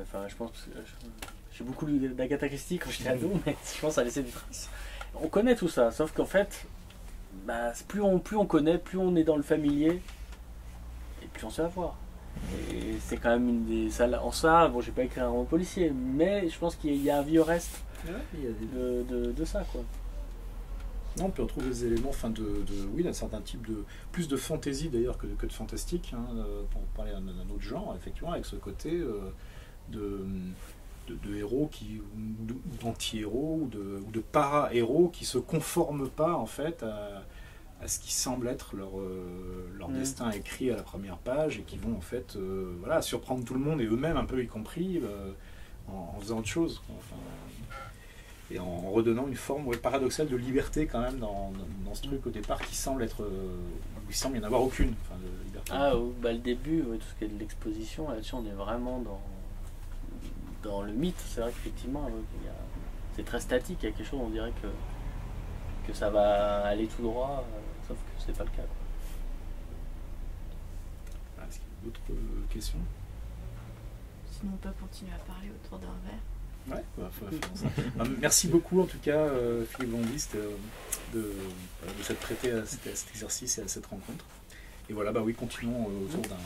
Enfin, je pense que j'ai beaucoup lu d'Agatha Christie quand j'étais ado, mais je pense que ça a laissé des traces. On connaît tout ça, sauf qu'en fait, bah, plus on connaît, plus on est dans le familier, et plus on sait avoir. Et c'est quand même une des salles. En ça, bon, j'ai pas écrit un roman policier, mais je pense qu'il y a un vieux reste de ça, quoi. Non, puis on trouve des éléments, enfin oui, d'un certain type de plus de fantaisie d'ailleurs que de fantastique, hein, pour parler d'un autre genre, effectivement, avec ce côté de héros ou d'anti-héros ou de para-héros qui se conforment pas en fait à ce qui semble être leur destin écrit à la première page et qui vont en fait voilà, surprendre tout le monde et eux-mêmes un peu y compris en faisant autre chose, quoi. Enfin, et en redonnant une forme paradoxale de liberté quand même dans ce truc au départ qui semble être où il semble y en avoir aucune, enfin, de liberté. Ah bah le début, tout ce qui est de l'exposition, là-dessus on est vraiment dans le mythe. C'est vrai qu'effectivement c'est très statique, il y a quelque chose, on dirait que ça va aller tout droit, sauf que c'est pas le cas, quoi. Est-ce qu'il y a d'autres questions? Sinon, on peut continuer à parler autour d'un verre. Ouais, merci beaucoup en tout cas, Philippe Landiste, de s'être prêté à cet exercice et à cette rencontre. Et voilà, bah oui, continuons autour d'un